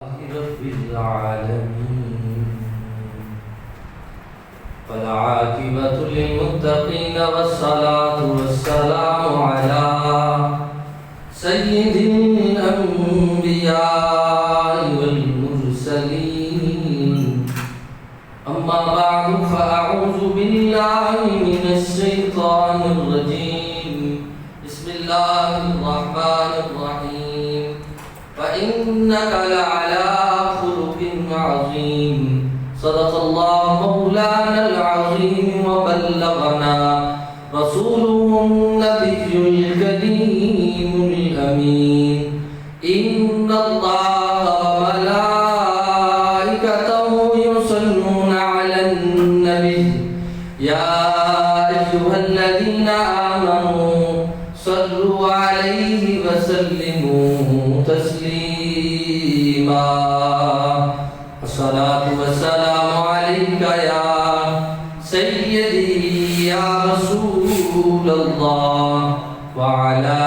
رب العالمين والعاقبة للمتقين والصلاة والسلام على سيد الأنبياء والمرسلين أما بعد فأعوذ بالله من الشيطان الرجيم بسم الله الرحمن الرحيم وإنك لعلى خلق عظيم صدق الله مولانا العظيم وبلغنا رسوله النبي الكريم الأمين إن الله وملائكته يصلون على النبي يا أيها الذين آمنوا صلوا عليه وسلموا تسليما الصلاة والسلام عليك يا سيدي يا رسول الله وعلى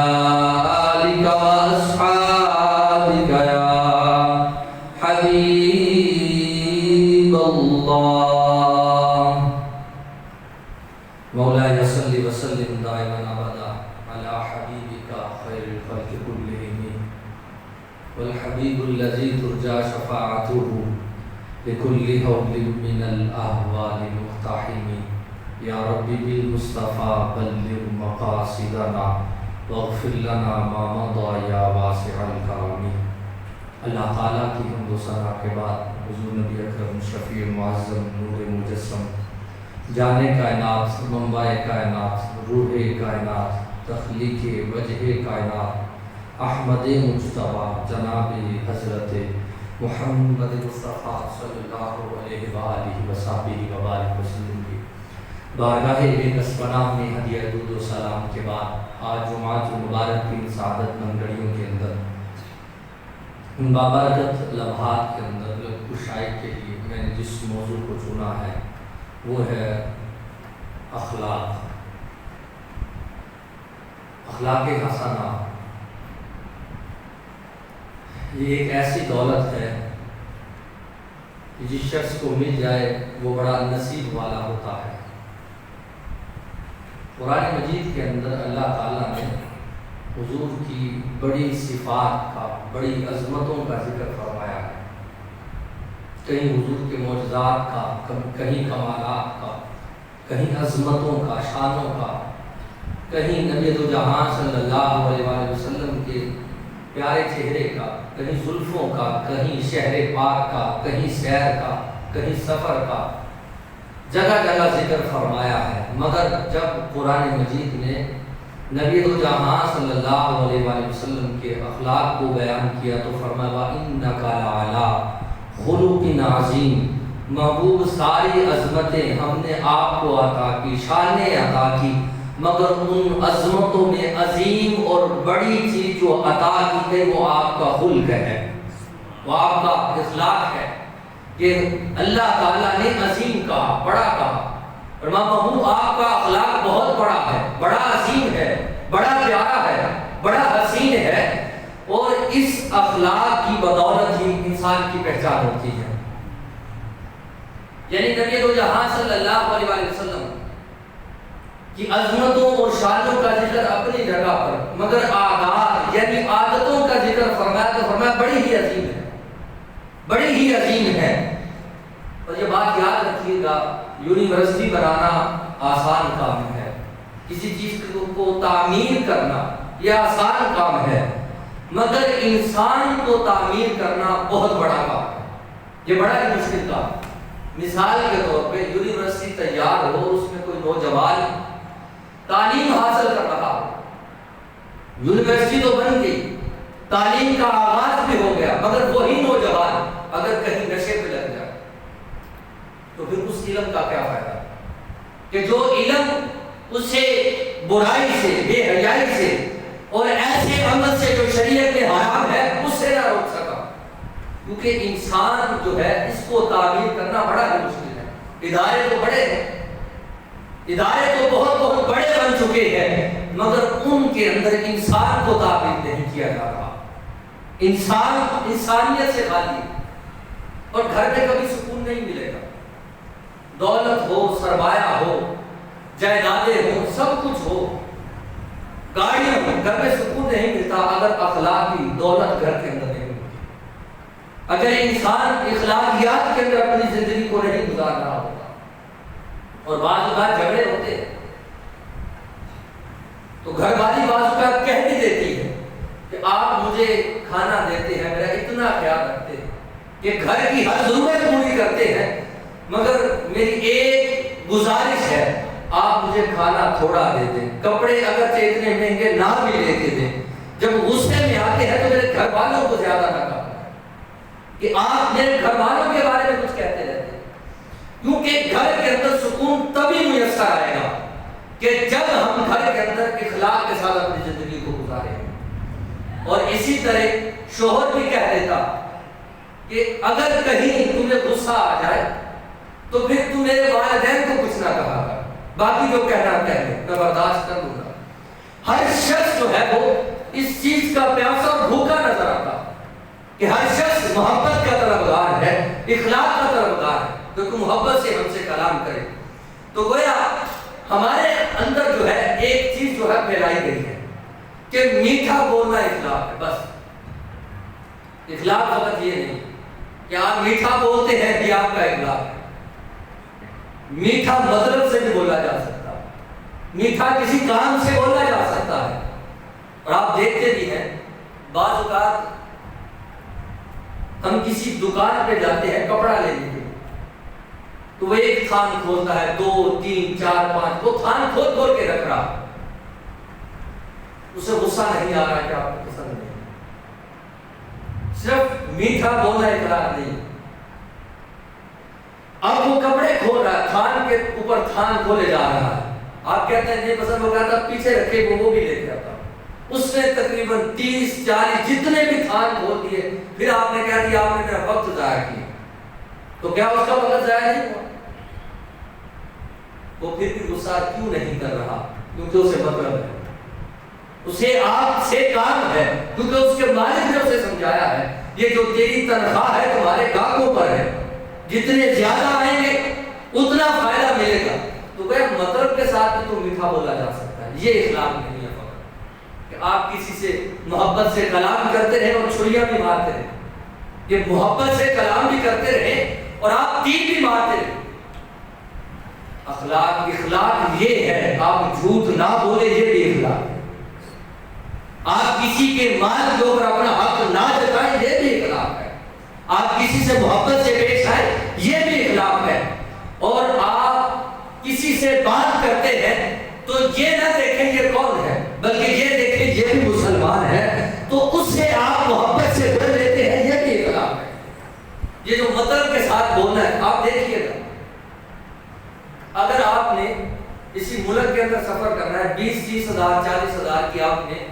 آلك وأصحابك يا حبيب الله مولاي صل وسلم دائما أبدا على حبيبك خير الخلق كلهم والحبيب الذي ترجى شفاعته لكل هول من الأهوال مقتحم يا رب بالمصطفى بلغ مقاصدنا واغفر لنا ما مضى يا واسع الكرم اللہ تعالیٰ کی حمد و ثنا کے بعد حضور نبی اکرم شفیع معظم نور مجسم جان کائنات منبع کائنات روح کائنات تخلیق وجہ کائنات احمد مجتبی جناب حضرت محمد مصطفیٰ صلی اللہ علیہ وآلہ وصحبہ وبارک وسلم کی بارگاہ اقدس پناہ میں ہدیہ درود و سلام کے بعد آج جمعہ مبارک کی سعادت مند گھڑیوں کے اندر ان بابرکت لمحات کے اندر کشائی کے لیے میں نے جس موضوع کو چنا ہے وہ ہے اخلاق حسنہ. یہ ایک ایسی دولت ہے کہ جس شخص کو مل جائے وہ بڑا نصیب والا ہوتا ہے. قرآن مجید کے اندر اللہ تعالیٰ نے حضور کی بڑی صفات کا بڑی عظمتوں کا ذکر فرمایا ہے. کہیں حضور کے معجزات کا، کہیں کمالات کا، کہیں عظمتوں کا، شانوں کا، کہیں نبی دو جہاں صلی اللہ علیہ وآلہ وسلم کے پیارے چہرے کا، کہیں زلفوں کا، کہیں شہر پاک کا، کہیں سیر کا، کہیں سفر کا، جگہ جگہ ذکر فرمایا ہے. مگر جب قرآن مجید نے نبی دو جہاں صلی اللہ علیہ وآلہ وسلم کے اخلاق کو بیان کیا تو فرمایا وَإِنَّكَ لَعَلَىٰ خُلُقٍ عَظِيمٍ. محبوب ساری عظمتیں ہم نے آپ کو عطا کی، شانیں عطا کی، مگر ان عظمتوں میں عظیم اور بڑی چیز جو عطا کی گئی وہ آپ کا خلق ہے، وہ آپ کا اخلاق ہے. کہ اللہ تعالیٰ نے عظیم کہا، بڑا کہا، اور محبوب آپ کا اخلاق بہت بڑا ہے، بڑا عظیم ہے، بڑا پیارا ہے، بڑا حسین ہے، اور اس اخلاق کی بدولت ہی انسان کی پہچان ہوتی ہے. یعنی نبی دو جہاں صلی اللہ علیہ وسلم کی عظمتوں اور شانوں کا ذکر اپنی جگہ پر، مگر عادات یعنی عادتوں کا ذکر فرمایا تو فرمایا بڑی ہی عظیم ہے، بڑی ہی عظیم ہے. اور یہ بات یاد رکھیے گا، یونیورسٹی بنانا آسان کام ہے، کسی چیز کو تعمیر کرنا یہ آسان کام ہے، مگر انسان کو تعمیر کرنا بہت بڑا کام ہے، یہ بڑا ہی مشکل کام ہے. مثال کے طور پہ یونیورسٹی تیار ہو، اس میں کوئی نوجوان تعلیم حاصل کر رہا ہو، یونیورسٹی تو بن گئی، تعلیم کا آغاز بھی ہو گیا، مگر وہی نوجوان اگر کہیں نشے پہ لگ جائے تو پھر اس علم کا کیا فائدہ کہ جو علم اسے برائی سے، بے حیائی سے اور ایسے عمل سے جو شریعت میں حرام ہے اس سے نہ روک سکا. کیونکہ انسان جو ہے اس کو تعمیر کرنا بڑا ہی مشکل ہے. ادارے تو بڑے ہیں، ادارے تو بہت بڑے بن چکے ہیں، مگر ان کے اندر انسان کو تعمیر نہیں کیا جا رہا. انسان انسانیت سے خالی ہے، اور گھر میں کبھی سکون نہیں ملے گا۔ دولت ہو، سرمایہ ہو، جائیدادیں ہو، سب کچھ ہو، گاڑیاں ہو، گھر میں سکون نہیں ملتا اگر اخلاقی دولت گھر کے اندر نہیں ملتی۔ اگر انسان اخلاقیات کے اندر اپنی زندگی کو نہیں گزار رہا ہوتا، اور بعض اوقات جھگڑے ہوتے ہیں تو گھر والی بعض اوقات کہہ بھی دیتی ہے کہ آپ مجھے کھانا دیتے ہیں، میرا اتنا خیال رکھتے ہیں کہ گھر کی ہر ضرورت پوری کرتے ہیں، مگر میری ایک گزارش ہے، آپ مجھے کھانا تھوڑا دے دیں، کپڑے اگرچہ اتنے مہنگے نہ بھی لے کے دیں۔ جب غصے میں آتے ہیں تو میرے گھر والوں کو زیادہ نہ کہا کہ آپ میرے گھر والوں کے بارے میں کچھ کہتے رہتے ہیں، کیونکہ گھر کے اندر سکون تبھی میسر آئے گا کہ جب ہم گھر کے اندر اخلاق کے ساتھ اپنی زندگی کو گزاریں گے۔ اور اسی طرح شوہر بھی کہہ دیتا کہ اگر کہیں تمہیں غصہ آ جائے تو پھر تم میرے والدین کو کچھ نہ کہا کر، باقی جو کہنا کہہ لے، میں برداشت کر لوں گا۔ ہر شخص جو ہے وہ اس چیز کا پیاسا اور بھوکا نظر آتا کہ ہر شخص محبت کا طلبگار ہے، اخلاق کا طلبگار ہے، کیونکہ محبت سے ہم سے کلام کرے۔ تو گویا ہمارے اندر جو ہے ایک چیز جو ہے پھیلائی گئی ہے کہ میٹھا بولنا اخلاق ہے۔ بس اخلاق فقط یہ نہیں کہ آپ میٹھا بولتے ہیں یہ آپ کا اخلاق ہے۔ میٹھا مطلب سے بھی بولا جا سکتا ہے، میٹھا کسی کام سے بولا جا سکتا ہے۔ اور آپ دیکھتے بھی ہیں بعض اوقات ہم کسی دکان پہ جاتے ہیں کپڑا لینے کے، تو وہ ایک تھان کھولتا ہے، 2 3 4 5 وہ تھان کھول کھول کے رکھ رہا، اسے غصہ نہیں آ رہا کہ آپ کو پسند نہیں۔ صرف میٹھا بولنا اقرار نہیں، اب وہ کپڑے کھول رہا ہے، تھان کے اوپر تھان کھولے جا رہا ہے، آپ کہتے ہیں نہیں پسند، وہ کہتا پیچھے رکھے وہ بھی لے کے آتا۔ اس نے تقریباً 30 40 جتنے بھی تھان کھول دیے، پھر آپ نے کہہ دیا آپ نے میرا وقت ضائع کیا، تو کیا اس کا وقت ضائع نہیں ہوا؟ وہ پھر بھی غصہ کیوں نہیں کر رہا؟ کیونکہ اسے مطلب ہے، اسے آپ سے کام ہے، کیونکہ اس کے مالک نے اسے سمجھایا ہے یہ جو تیری تنخواہ ہے تمہارے گاہکوں پر ہے، جتنے زیادہ آئیں گے اتنا فائدہ ملے گا۔ تو وہ مطلب کے ساتھ بھی تو میٹھا بولا جا سکتا ہے۔ یہ اخلاق نہیں ہے فقط کہ آپ کسی سے محبت سے کلام کرتے رہیں اور چھریاں بھی مارتے رہیں، یہ محبت سے کلام بھی کرتے رہیں اور آپ تیر بھی مارتے رہیں۔ اخلاق یہ ہے آپ جھوٹ نہ بولے، یہ بھی اخلاق ہے۔ آپ کسی کے مال کے اوپر اپنا حق نہ جتائیں، یہ بھی اخلاق ہے۔ آپ کسی سے محبت سے پیش آئے، یہ بھی اخلاق ہے۔ اور آپ کسی سے بات کرتے ہیں تو یہ نہ دیکھیں یہ کون ہے، بلکہ یہ دیکھیں یہ بھی مسلمان ہے، تو اس سے آپ محبت سے بول لیتے ہیں، یہ بھی اخلاق ہے۔ یہ جو مطلب کے ساتھ بولنا ہے، آپ دیکھیے گا اگر آپ نے اسی ملک کے اندر سفر کرنا ہے، 20-30 ہزار 40 ہزار کی آپ نے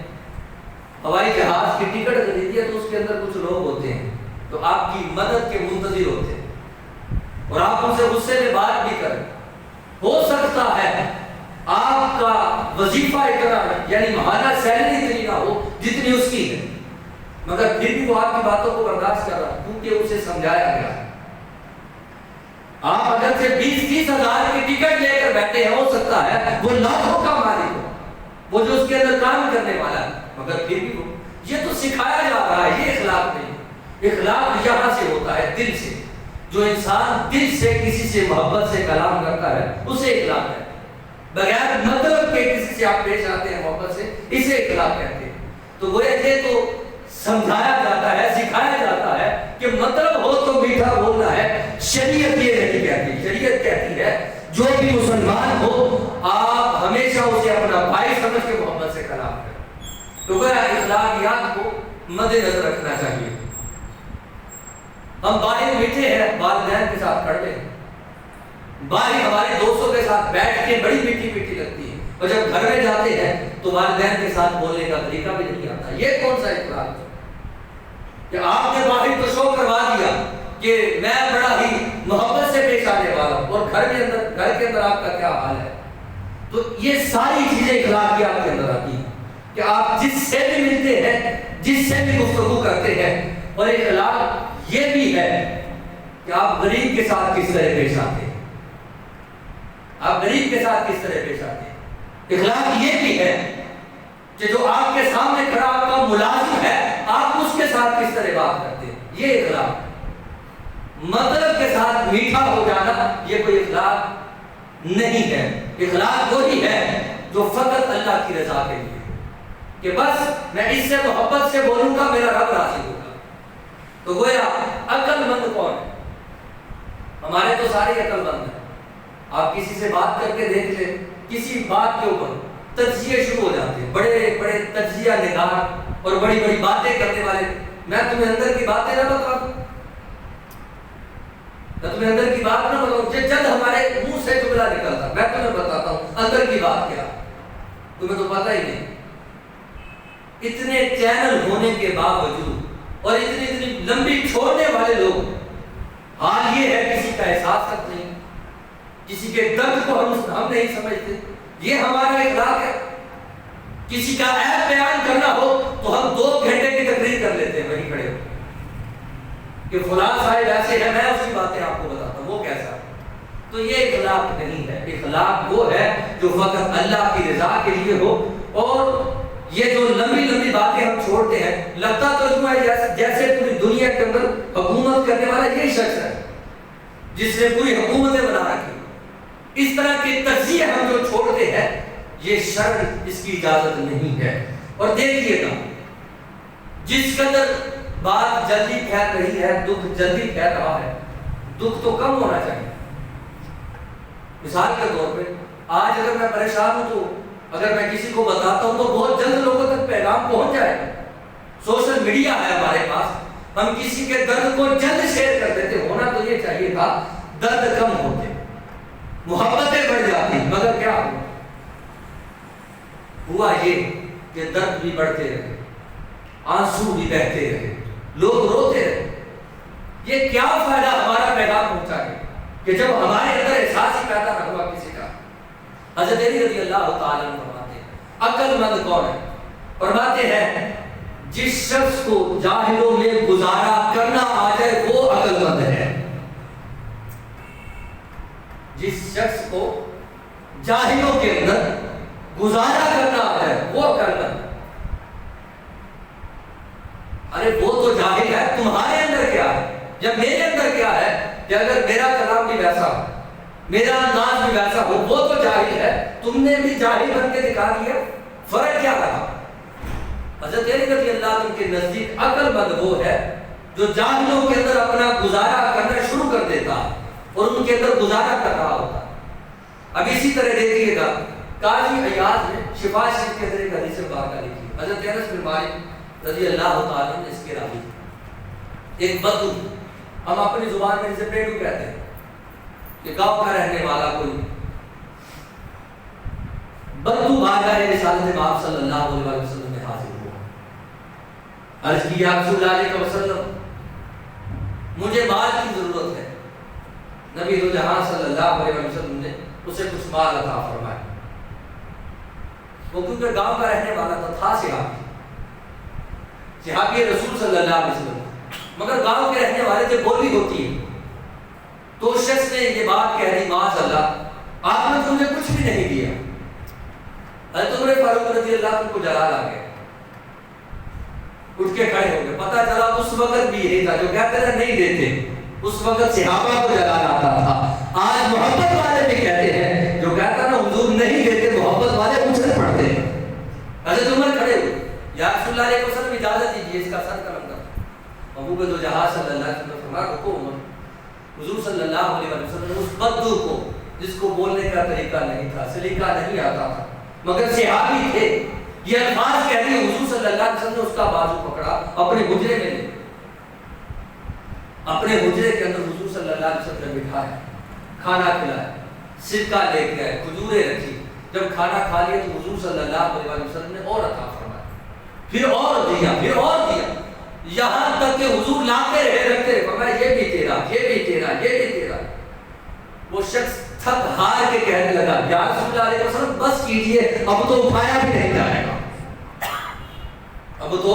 ہوائی جہاز کی ٹکٹ خریدی ہے، تو اس کے اندر کچھ لوگ ہوتے ہیں تو آپ کی مدد کے منتظر ہوتے ہیں اور آپ ان سے غصے میں بات بھی کریں۔ ہو سکتا ہے آپ کا وظیفہ اتنا یعنی ماہانہ سیلری اتنی نہ ہو جتنی اس کی ہے، مگر پھر بھی وہ آپ کی باتوں کو برداشت کر رہا ہے کیونکہ اسے سمجھایا گیا ہے۔ آپ اگر سے 20-30 ہزار کی ٹکٹ لے کر بیٹھے ہیں، ہو سکتا ہے وہ لاکھوں کا مالک ہو، وہ جو اس کے اندر کام کرنے والا ہے، مگر پھر بھی وہ یہ تو سکھایا جا رہا ہے، یہ اخلاق نہیں۔ اخلاق یہاں سے ہوتا ہے، دل سے۔ جو انسان دل سے کسی سے محبت سے کلام کرتا ہے اسے اخلاق ہے۔ بغیر مطلب کے کسی سے آپ پیش آتے ہیں محبت سے، اسے اخلاق کہتے ہیں۔ تو وہ یہ تو سمجھایا جاتا ہے، سکھایا جاتا ہے کہ مطلب ہو تو میٹھا بولنا ہے۔ شریعت یہ نہیں کہتی، شریعت کہتی ہے جو بھی مسلمان ہو آپ ہمیشہ اسے اپنا بھائی سمجھ کے محبت سے کلام کریں۔ تو وہ اخلاقیات کو مد نظر رکھنا چاہیے۔ ہم باہر میٹھے ہیں، والدین کے ساتھ کڑوے ہیں، باہر ہمارے دوستوں کے ساتھ بیٹھ کے بڑی میٹھی میٹھی لگتی ہے، اور جب گھر میں جاتے ہیں تو والدین کے ساتھ بولنے کا طریقہ بھی نہیں آتا۔ یہ کون سا اخلاق ہے کہ آپ نے باہر تو شو کروا دیا کہ میں بڑا ہی محبت سے پیش آنے والا ہوں، اور گھر کے اندر آپ کا کیا حال ہے؟ تو یہ ساری چیزیں اخلاق کی آپ کے اندر آتی ہیں کہ آپ جس سے بھی ملتے ہیں جس سے بھی گفتگو کرتے ہیں. اور اخلاق یہ بھی ہے کہ آپ غریب کے ساتھ کس طرح پیش آتے ہیں. آپ غریب کے ساتھ کس طرح پیش آتے ہیں. اخلاق یہ بھی ہے کہ جو آپ کے سامنے کھڑا آپ کا ملازم ہے آپ اس کے ساتھ کس طرح بات کرتے ہیں. یہ اخلاق. مطلب کے ساتھ میٹھا ہو جانا یہ کوئی اخلاق نہیں ہے. اخلاق وہی ہے جو فقط اللہ کی رضا کے لیے کہ بس میں اس سے محبت سے بولوں گا میرا رب راضی ہوگا. تو گویا عقل مند کون ہے؟ ہمارے تو سارے عقل مند ہیں. آپ کسی سے بات کر کے دیکھ لیں, کسی بات کے اوپر تجزیے شروع ہو جاتے ہیں, بڑے بڑے تجزیہ نگار اور بڑی بڑی باتیں کرنے والے. میں تمہیں اندر کی باتیں نہ بتاؤں, میں تمہیں اندر کی بات نہ بتاؤں. جب ہمارے منہ سے جملہ نکلتا میں تمہیں بتاتا ہوں اندر کی بات کیا, تمہیں تو پتہ ہی نہیں. اتنے چینل ہونے کے باوجود اور اتنی لمبی چھوڑنے والے لوگ, حال یہ ہے کسی کا احساس تک نہیں, کسی کے درد کو ہم نہیں سمجھتے. یہ ہمارا اخلاق ہے. کسی کا عیب بیان کرنا ہو تو ہم 2 گھنٹے کی تقریر کر لیتے ہیں وہیں کھڑے ہو کہ فلاں صاحب ایسے ہے, میں اس کی باتیں آپ کو بتاتا ہوں وہ کیسا. تو یہ اخلاق نہیں ہے. اخلاق وہ ہے جو فقط اللہ کی رضا کے لیے ہو. اور یہ جو لمبی لمبی باتیں ہم چھوڑتے ہیں, لگتا تو یوں ہے جیسے پوری دنیا کے اندر حکومت کرنے والا یہی شخص ہے جس نے پوری حکومتیں بنا رکھی. اس طرح کے تجزیے ہم جو چھوڑتے ہیں یہ شرع اس کی اجازت نہیں ہے. اور دیکھیے گا جس قدر بات جلدی پھیل رہی ہے, دکھ جلدی پھیل رہا ہے, دکھ تو کم ہونا چاہیے. مثال کے طور پہ آج اگر میں پریشان ہوں تو اگر میں کسی کو بتاتا ہوں تو بہت جلد لوگوں تک پیغام پہنچ جائے گا. سوشل میڈیا ہے ہمارے پاس, ہم کسی کے درد کو جلد شیئر کر دیتے. ہونا تو یہ چاہیے تھا درد کم ہوتے, محبتیں بڑھ جاتی, مگر کیا ہوا یہ کہ درد بھی بڑھتے رہے, آنسو بھی بہتے رہے, لوگ روتے رہے. یہ کیا فائدہ ہمارا پیغام پہنچا ہے کہ جب ہمارے اندر احساس ہی پیدا نہ ہوا کسی کا. حضرت علی رضی اللہ تعالیٰ عنہ فرماتے ہیں عقل مند کون ہے؟ فرماتے ہیں جس شخص کو جاہلوں میں گزارا کرنا آ جائے وہ عقل مند ہے. جس شخص کو جاہلوں کے اندر گزارا کرنا آ جائے وہ عقل مند ہے. ارے وہ تو جاہل ہے, تمہارے اندر کیا ہے یا میرے اندر کیا ہے کہ اگر میرا کلام بھی ویسا ہو, میرا انداز بھی ویسا ہو, وہ تو جاہل ہے, تم نے بھی جاہل بن کے دکھا دیا. فرق کیا رہا؟ حضرت علی رضی اللہ عنہ کے نزدیک عقل مند وہ ہے جو جاہلوں کے اندر اپنا گزارا کرنا شروع کر دیتا اور ان کے اندر گزارا کر رہا ہوتا. اب اسی طرح دیکھیے گا قاضی عیاض نے شفا شریف کے اندر ایک حدیث مبارکہ لکھی. حضرت انس بن مالک رضی اللہ تعالیٰ عنہ اس کے راوی, ایک بدو, ہم اپنی زبان میں اسے پیٹو کہتے ہیں کہ گاؤں کا رہنے والا کوئی بدو بارگاہ رسالت مآب صلی اللہ علیہ وسلم میں حاضر ہوا. عرض کی یا رسول اللہ علیہ وسلم مجھے مال کی ضرورت ہے. نبی دو جہاں صلی اللہ علیہ وسلم نے اسے کچھ مال عطا فرمایا. وہ کیونکہ گاؤں کا رہنے والا تھا صحابی رسول صلی اللہ علیہ وسلم, مگر گاؤں کے رہنے والے سے بولی ہوتی ہے. تو اس شخص نے یہ بات کہہ رہی معاذ اللہ آپ نے تو مجھے کچھ بھی نہیں دیا. حضرت عمر فاروق رضی اللہ عنہ کو جلال آ گیا, اٹھ کے کھڑے ہو گئے. پتہ چلا اس وقت بھی یہی تھا جو کہتے ہیں نہیں دیتے, اس وقت صحابہ کو جلال آتا تھا. آج محبت والے بھی کہتے ہیں جو کہتا ہے نا حضور نہیں دیتے, محبت والے مجھے پڑھتے ہیں. حضرت عمر کھڑے ہوئے, یا رسول اللہ علیہ وسلم اجازت دیجیے اس کا سر قلم کر. محبوب دو جہاں صلی اللہ علیہ وسلم فرمایا رکو عمر. حضور صلی اللہ علیہ وسلم نے اس بدو کو جس کو بولنے کا طریقہ نہیں تھا, سلیقہ نہیں آتا تھا, مگر صحابی تھے, یہ الفاظ کہہ رہے حضور صلی اللہ علیہ وسلم نے اس کا بازو پکڑا, اپنے حجرے میں لے, اپنے حجرے کے اندر حضور صلی اللہ علیہ وسلم نے بٹھایا, کھانا کھلایا, سرکہ لے کے آئے, کھجوریں رکھی. جب کھانا کھا لیا تو حضور صلی اللہ علیہ وسلم نے اور عطا فرمایا, پھر اور دیا, پھر اور دیا, یہاں تک کہ حضور لاتے رہے, رکھتے رہے. فرمایا یہ بھی تیرا, یہ بھی تیرا, یہ بھی تیرا. وہ شخص تھک ہار کے کہنے لگا یا رسول اللہ علیہ وسلم بس کیجئے, اب تو اٹھایا بھی نہیں جائے گا, اب تو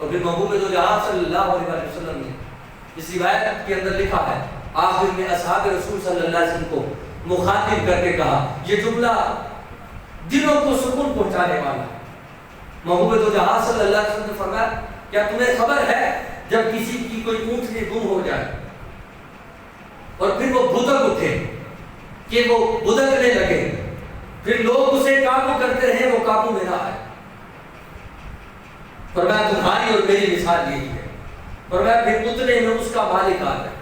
اور پھر محبوب دو جہاں صلی اللہ علیہ وسلم نے اس روایت کے اندر لکھا ہے، آخر میں اصحاب رسول صلی اللہ علیہ وسلم کو مخاطب کر کے کہا، یہ جملہ دلوں کو سکون پہنچانے والا۔ محبوب دو جہاں صلی اللہ علیہ وسلم نے فرمایا، کیا تمہیں خبر ہے جب کسی کی کوئی اونٹنی گم ہو جائے اور پھر وہ بدک اٹھے کہ وہ بدکنے لگے، پھر لوگ اسے قابو کرتے رہے، وہ قابو میں نہ آئے، فرمایا تمہاری اور میری مثال یہی ہے۔ فرمایا پھر اتنے میں اس کا مالک آ گیا،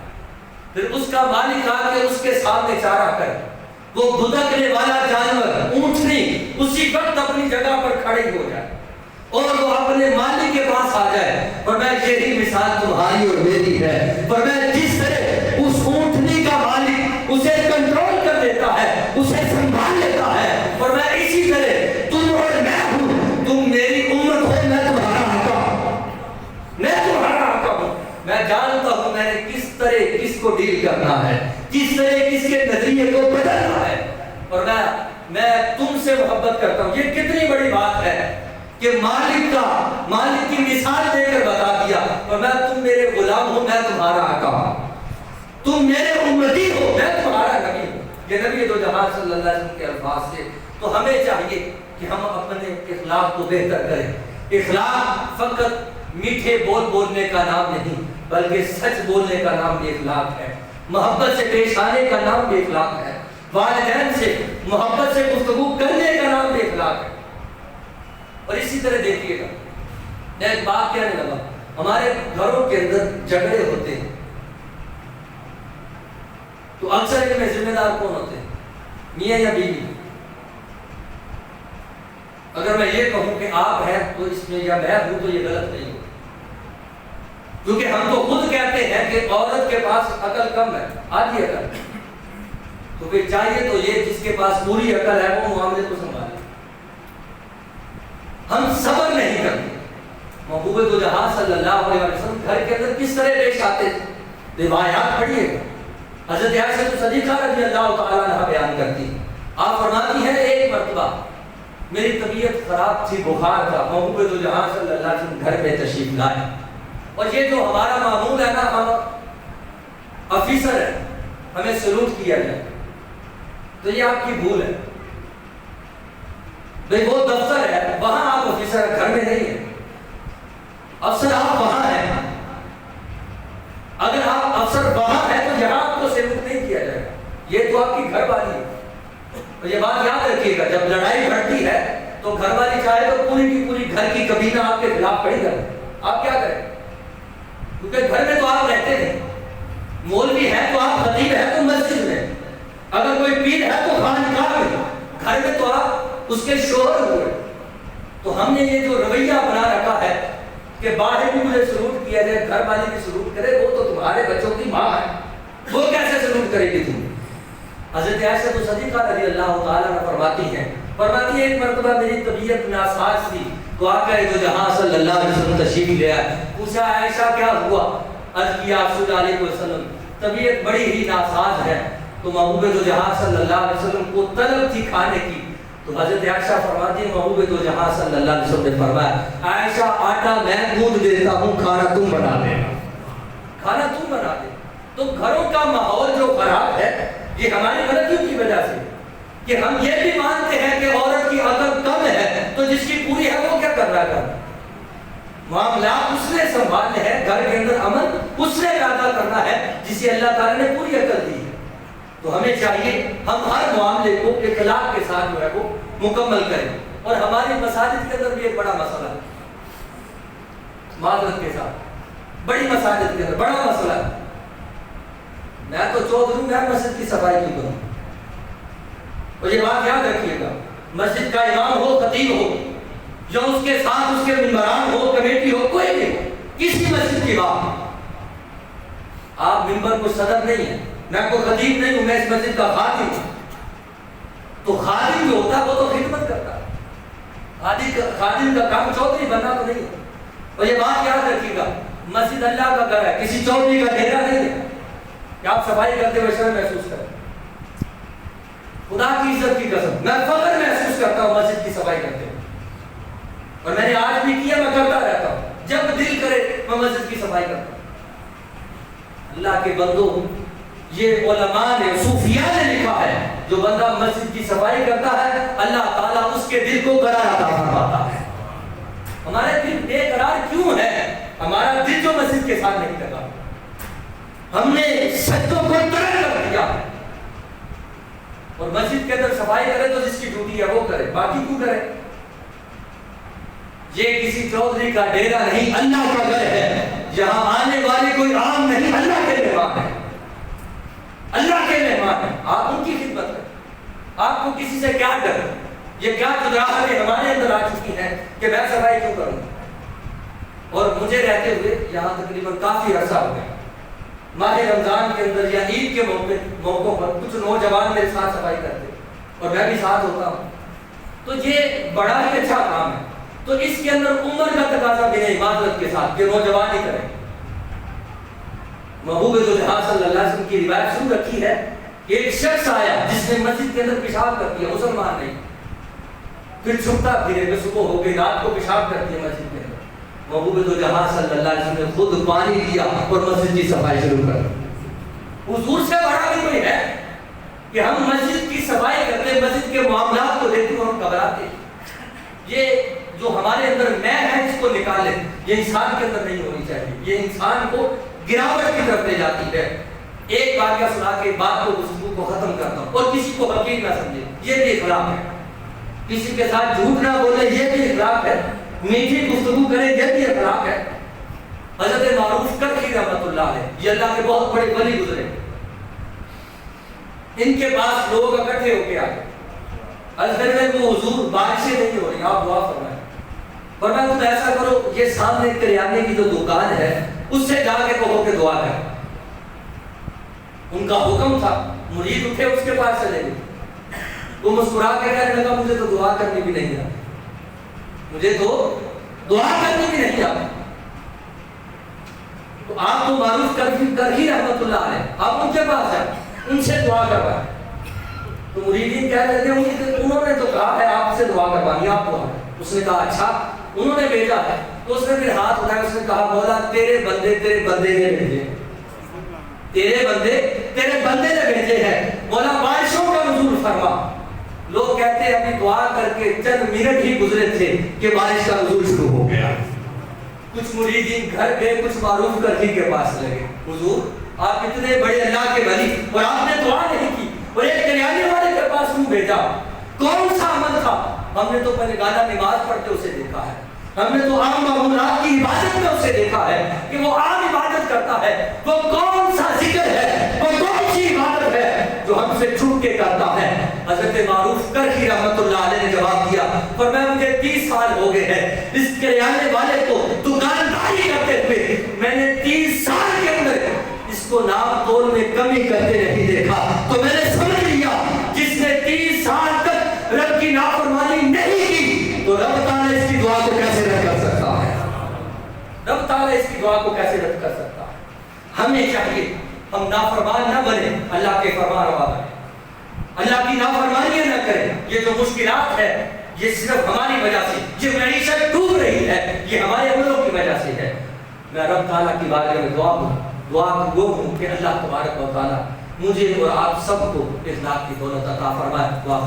پھر اس کا مالک آ کے اس کے سامنے چارہ کر وہ بدکنے والا جانور اونٹنی اسی وقت اپنی جگہ پر کھڑی ہو جائے اور وہ اپنے مالک کے پاس آ جائے۔ فرمایا یہی مثال تمہاری اور میری ہے۔ فرمایا جس طرح اس اونٹنی کا مالک اسے کنٹرول کر لیتا ہے، اسے سنبھال لیتا ہے، فرمایا اسی طرح تم اور میں ہوں، تم میری امت ہو، میں تمہارا آقا ہوں، میں تمہارا آقا ہوں۔ میں جانتا ہوں میں نے کس طرح کس کو ڈیل کرنا ہے، کس طرح کس کے نظریے کو بدلنا ہے، اور میں تم سے محبت کرتا ہوں۔ یہ کتنی بڑی بات ہے کہ مالک کی مثال دے کر بتا دیا، اور میں تم میرے غلام ہو، میں تمہارا آقا ہوں، تم میرے امتی ہو، میں تمہارا نبی ہوں۔ یہ نبی دو جہاں صلی اللہ علیہ وسلم کے الفاظ سے تو ہمیں چاہیے کہ ہم اپنے اخلاق کو بہتر کریں۔ اخلاق فقط میٹھے بولنے کا نام نہیں، بلکہ سچ بولنے کا نام بھی اخلاق ہے، محبت سے پیش آنے کا نام بھی اخلاق ہے، والدین سے محبت سے گفتگو کرنے کا نام بھی اخلاق ہے۔ اور اسی طرح دیکھیے گا، میں ایک بات کہنے لگا، ہمارے گھروں کے اندر جھگڑے ہوتے ہیں تو اکثر ان میں ذمہ دار کون ہوتے ہیں؟ میاں یا بیوی؟ اگر میں یہ کہوں کہ آپ ہیں تو اس میں یا میں ہوں تو یہ غلط نہیں ہو، کیونکہ ہم تو خود کہتے ہیں کہ عورت کے پاس عقل کم ہے، آدھی عقل، تو پھر چاہیے تو یہ جس کے پاس پوری عقل ہے وہ معاملے کو سنبھالے۔ ہم صبر نہیں کرتے۔ محبوب دو جہاں صلی اللہ علیہ وسلم گھر کے اندر کس طرح پیش آتے تھے، روایات پڑھیے گا۔ حضرت عائشہ صدیقہ رضی اللہ تعالیٰ عنہ بیان کرتی ہیں، آپ فرماتی ہیں ایک مرتبہ میری طبیعت خراب تھی، بخار تھا، محبوب دو جہاں صلی اللہ علیہ وسلم گھر میں تشریف لائے، اور یہ جو ہمارا معمول ہے نا، ہم آفیسر ہیں، ہمیں سلوٹ کیا جائے، تو یہ آپ کی بھول ہے۔ بھئی وہ دفتر ہے، وہاں آپ آفیسر گھر میں نہیں ہیں، افسر آپ وہاں ہیں، اگر آپ افسر وہاں ہیں تو یہاں آپ کو سلوٹ نہیں کیا جائے گا، یہ تو آپ کی گھر والی ہے۔ اور یہ بات یاد رکھیے گا، جب لڑائی بڑھتی ہے تو گھر والی چاہے تو پوری کی پوری گھر کی کبینہ آپ کے خلاف کھڑی کرے، آپ کیا کریں؟ کیونکہ گھر میں تو آپ رہتے نہیں، مولوی ہے تو آپ خطیب ہے تو مسجد میں، اگر کوئی پیر ہے تو خانقاہ میں، گھر میں تو آپ اس کے شوہر ہوئے۔ تو ہم نے یہ جو رویہ بنا رکھا ہے کہ باہر بھی مجھے سلوٹ کیا جائے، گھر والی بھی سلوٹ کرے، وہ تو تمہارے بچوں کی ماں ہے، وہ کیسے سلوٹ کرے گی تم؟ حضرت عائشہ صدیقہ رضی اللہ تعالیٰ عنہ فرماتی ہیں ایک مرتبہ میری طبیعت ناساز تھی تو آقا دو جہاں صلی اللہ علیہ وسلم تشریف لے آئے، پوچھا عائشہ کیا ہوا؟ عرض کیا صلی اللہ علیہ وسلم طبیعت بڑی ہی ناساز ہے، تو محبوب دو جہاں صلی اللہ علیہ وسلم کو طلب تھی کھانے کی، تو حضرت عائشہ فرماتی ہیں محبوب دو جہاں صلی اللہ علیہ وسلم نے فرمایا عائشہ آٹا میں گوندھ دیتا ہوں، کھانا تم بنا دینا، کھانا تم بنا دے۔ تو گھروں کا ماحول جو خراب ہے یہ ہماری غلطیوں کی وجہ سے، کہ ہم یہ بھی مانتے ہیں کہ عورت کی عقل کم ہے تو جس کی پوری ہے وہ کیا کر رہا ہے؟ معاملات اس نے سنبھالنے ہیں، گھر کے اندر امن اس نے پیدا کرنا ہے جسے اللہ تعالیٰ نے پوری عقل دی ہے۔ تو ہمیں چاہیے ہم ہر معاملے کو اخلاق کے ساتھ جو ہے وہ مکمل کریں۔ اور ہماری مساجد کے اندر بھی ایک بڑا مسئلہ ہے، معذرت کے ساتھ بڑی مساجد کے اندر بڑا مسئلہ ہے، میں تو چودھری میں مسجد کی صفائی کی کروں، اور یہ بات یاد رکھیے گا، مسجد کا امام ہو، خطیب ہو، یا اس کے ساتھ اس کے ممبران ہو، کمیٹی ہو، کوئی بھی ہو، کسی مسجد کی بات، آپ ممبر کو صدر نہیں ہیں، میں کوئی خطیب نہیں ہوں، میں اس مسجد کا خادم ہوں، تو خادم جو ہوتا ہے وہ تو خدمت کرتا ہے، خادم کا کام چودھری بننا تو نہیں ہے۔ اور یہ بات یاد رکھیے گا، مسجد اللہ کا گھر ہے، کسی چودھری کا ڈیرا نہیں ہے کہ آپ صفائی کرتے ہوئے شرم محسوس کریں۔ خدا کی عزت کی قسم میں فخر محسوس کرتا ہوں مسجد کی صفائی کرتے ہوئے، اور میں نے آج بھی کیا، میں کرتا رہتا ہوں۔ جب دل کرے میں مسجد کی صفائی کرتا ہوں۔ اللہ کے بندو، یہ علماء نے، صوفیاء نے لکھا ہے، جو بندہ مسجد کی صفائی کرتا ہے اللہ تعالیٰ اس کے دل کو قرار عطا فرماتا ہے۔ ہمارے دل بے قرار کیوں ہے؟ ہمارا دل جو مسجد کے ساتھ نہیں لگا، ہم نے سجدوں کو ترک کر دیا، اور مسجد کے اندر صفائی کرے تو جس کی ڈیوٹی ہے وہ کرے، باقی کیوں کرے؟ یہ کسی چودھری کا ڈیرا نہیں، اللہ کا گھر ہے، جہاں آنے والے کوئی عام نہیں، اللہ کے مہمان ہیں، اللہ کے مہمان ہیں۔ آپ ان کی خدمت کریں، آپ کو کسی سے کیا ڈر؟ یہ کیا جدراہٹیں ہمارے اندر آ چکی ہیں کہ میں صفائی کیوں کروں؟ اور مجھے رہتے ہوئے یہاں تقریباً کافی عرصہ ہو گیا، ماہ رمضان کے اندر یا عید کے موقعوں پر کچھ نوجوان میرے ساتھ صفائی کرتے اور میں بھی ساتھ ہوتا ہوں، تو یہ بڑا ہی اچھا کام ہے۔ تو اس کے اندر عمر کا تقاضا بھی نہیں، معذرت کے ساتھ، کہ نوجوان ہی کریں۔ محبوب دو جہاں صلی اللہ علیہ وسلم کی روایت سن رکھی ہے، ایک شخص آیا جس نے مسجد کے اندر پیشاب کر دیا، مسلمان نہیں، پھر چھپتا پھرے کہ صبح ہو گئی، رات کو پیشاب کر دیا مسجد کے اندر۔ محبوب دو جہاں صلی اللہ علیہ وسلم نے خود پانی دیا اور مسجد کی صفائی شروع کر دی۔ حضور سے بڑا بھی کوئی ہے کہ ہم مسجد کی صفائی کرتے، مسجد کے معاملات کو دیکھتے ہم گھبراتے۔ یہ جو ہمارے اندر میں ہے اس کو نکالے، یہ انسان کے اندر نہیں ہونی چاہیے، یہ انسان کو گراوٹ کی طرف لے جاتی ہے۔ ایک واقعہ سنا کے بات کو گفتگو کو ختم کرتا ہوں، اور کسی کو حقیر نہ سمجھے، یہ بھی اخلاق ہے۔ کسی کے ساتھ جھوٹ نہ بولے، یہ بھی اخلاق ہے۔ میٹھی گفتگو کرے، یہ بھی اخلاق ہے۔ حضرت معروف کرخی رحمۃ اللہ علیہ، یہ اللہ کے بہت بڑے ولی گزرے، ان کے پاس لوگ اکٹھے ہو کے آئے، حضرت نے وہ حضور بارشیں نہیں ہو رہی، آپ دعا فرمائیں۔ فرمایا تم ایسا کرو، یہ سامنے کریانے کی جو دکان ہے اس سے جا کے کہو کہ دعا کر۔ ان کا حکم تھا، مرید اٹھے اس کے پاس چلے گئے، وہ مسکرا کے کہنے لگا مجھے تو دعا کرنی بھی نہیں آتی، مجھے تو دعا کرنی بھی نہیں آتی۔ تو آپ تو معروف کرخی رحمۃ اللہ علیہ، آپ ان کے پاس جائیں، ان سے دعا کروائیں۔ تو مریدین کہہ رہے تھے انہوں نے تو کہا ہے آپ سے دعا کروانی، آپ دعا کریں۔ اس نے کہا اچھا، انہوں نے بھیجا ہے، تو اس نے پھر ہاتھ اٹھایا، اس نے کہا مولا تیرے بندے نے بھیجے، تیرے بندے نے بھیجے ہیں، مولا بارشوں کا نزول فرما۔ لوگ کہتے ہیں ابھی دعا کر کے چند منٹ ہی گزرے تھے کہ بارش کا نزول شروع ہو گیا۔ کچھ مریدین گھر گئے، کچھ معروف کرخی کے پاس لگے، حضور آپ اتنے بڑے اللہ کے ولی اور آپ نے دعا نہیں کی، اور ایک کریانے والے کے پاس کیوں بھیجا؟ کون سا عمل تھا؟ ہم نے تو پہلے گانا نماز پڑھتے اسے دیکھا ہے، ہم نے تو عام معمولات کی عبادت میں اسے دیکھا ہے کہ وہ عام عبادت کرتا ہے۔ وہ کون سا ذکر ہے، وہ کون سی عبادت ہے جو ہم سے چھپ کے کرتا ہے؟ حضرت معروف کرخی رحمۃ اللہ علیہ نے جواب دیا، فرمایا مجھے 30 سال ہو گئے ہیں اس کریانے والے کو دکانداری کرتے ہوئے، میں نے 30 سال کے اندر اس کو نام تول میں کمی کرتے نہیں دیکھا۔ تو میں نے سمجھ لیا جس نے 30 سال تک رب کی نافرمانی نہیں کی، تو رب تعالیٰ اس کی دعا کو کیسے رد کر سکتا ہے؟ رب تعالیٰ اس کی دعا کو کیسے رد کر سکتا ہے؟ ہمیں چاہیے ہم نافرمان نہ بنے، اللہ کے فرمان روا بنے، اللہ کی نافرمانیاں نہ کریں۔ یہ جو مشکلات ہے یہ صرف ہماری وجہ سے، یہ معیشت ڈوب رہی ہے، یہ ہمارے عملوں کی وجہ سے ہے۔ میں رب تعالیٰ کی بارگاہ میں دعا ہوں کہ اللہ تبارک و تعالیٰ مجھے اور آپ سب کو اخلاق کی دولت عطا فرمائے۔ دعا